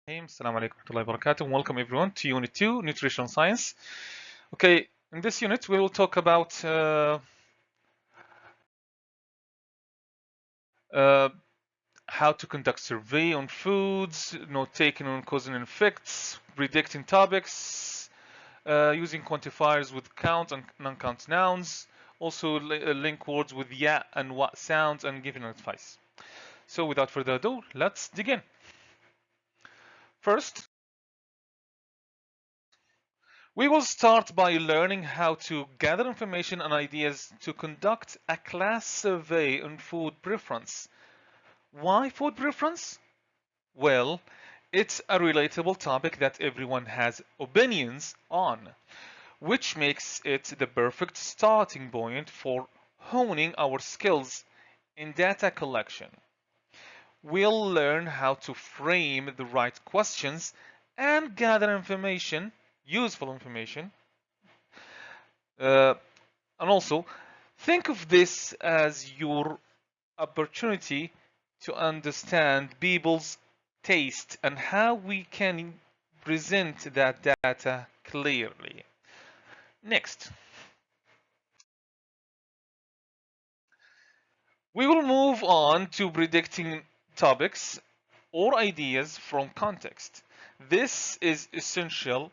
Assalamu alaikum warahmatullahi wabarakatuh. Welcome everyone to Unit 2, Nutritional Science. Okay, in this unit we will talk about uh, how to conduct survey on foods, note taking on cause and effects, predicting topics, using quantifiers with count and non-count nouns, also link words with yeah and what sounds, and giving advice. So without further ado, let's begin. First, we will start by learning how to gather information and ideas to conduct a class survey on food preference. Why food preference? Well, it's a relatable topic that everyone has opinions on, which makes it the perfect starting point for honing our skills in data collection. We'll learn how to frame the right questions and gather information, useful information, uh, and also think of this as your opportunity to understand people's taste and how we can present that data clearly. Next, we will move on to predicting topics or ideas from context. This is essential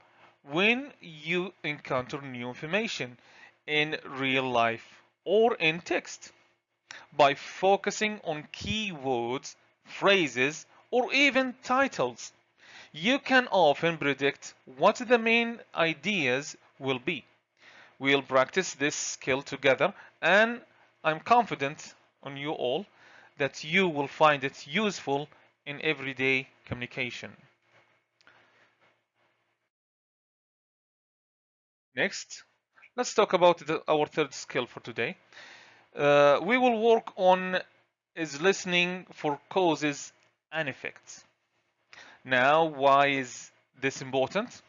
when you encounter new information in real life or in text. By focusing on keywords, phrases, or even titles, you can often predict what the main ideas will be. We'll practice this skill together, and I'm confident on you all that you will find it useful in everyday communication. Next, let's talk about our third skill for today. We will work on is listening for causes and effects. Now, why is this important?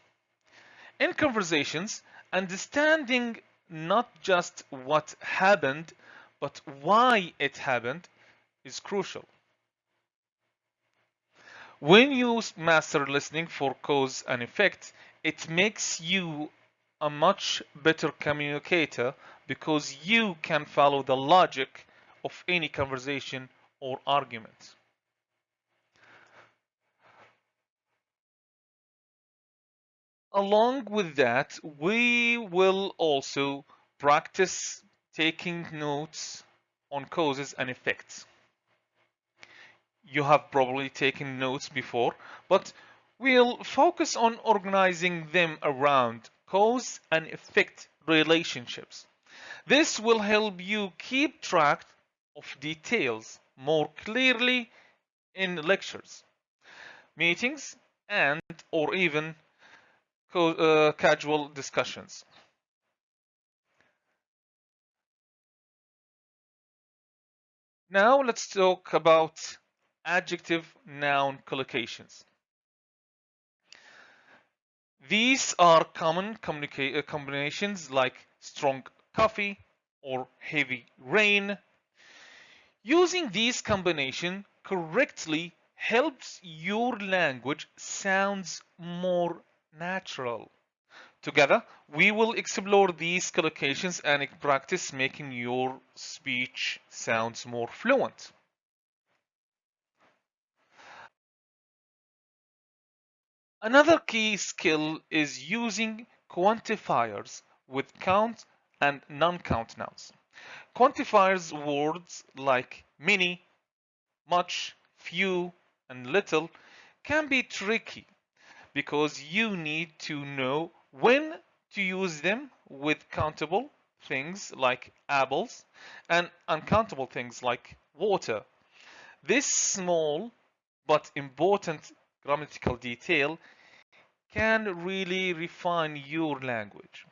In conversations, understanding not just what happened, but why it happened is crucial. When you master listening for cause and effect, it makes you a much better communicator because you can follow the logic of any conversation or argument. Along with that, we will also practice taking notes on causes and effects. You have probably taken notes before, but we'll focus on organizing them around cause and effect relationships. This will help you keep track of details more clearly in lectures, meetings, and or even casual discussions. Now let's talk about adjective-noun collocations. These are common combinations like strong coffee or heavy rain. Using these combinations correctly helps your language sounds more natural. Together, we will explore these collocations and practice making your speech sounds more fluent. Another key skill is using quantifiers with count and non-count nouns. Quantifiers words like many, much, few, and little can be tricky because you need to know when to use them with countable things like apples and uncountable things like water. This small but important grammatical detail can really refine your language.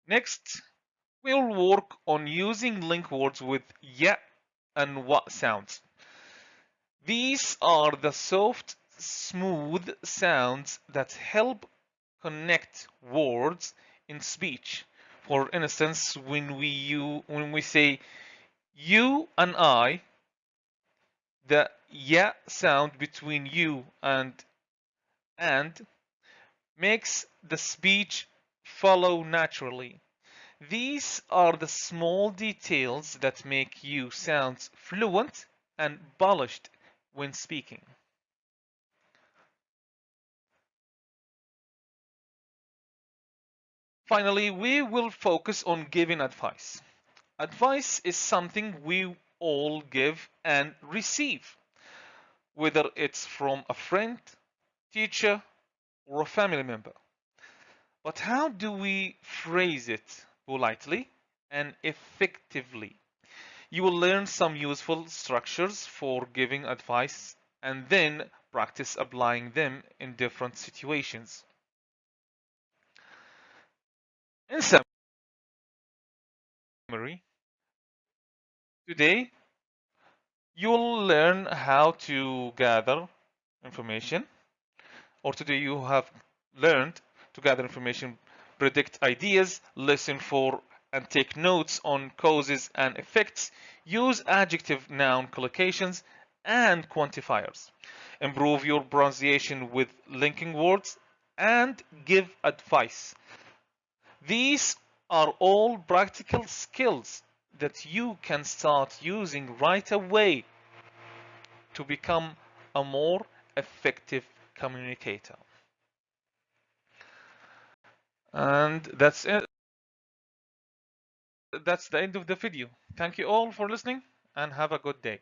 Next, we'll work on using link words with yeah and what sounds. These are the soft, smooth sounds that help connect words in speech. For instance, when we say you and I, the ya sound between you and makes the speech follow naturally. These are the small details that make you sound fluent and polished when speaking. Finally, we will focus on giving advice. Advice is something we all give and receive, whether it's from a friend, teacher, or a family member. But how do we phrase it politely and effectively? You will learn some useful structures for giving advice and then practice applying them in different situations. In summary, today you'll learn how to gather information, or today you have learned to gather information, predict ideas, listen for and take notes on causes and effects, use adjective noun collocations and quantifiers, improve your pronunciation with linking words, and give advice. These are all practical skills that you can start using right away to become a more effective communicator. And that's it. That's the end of the video. Thank you all for listening and have a good day.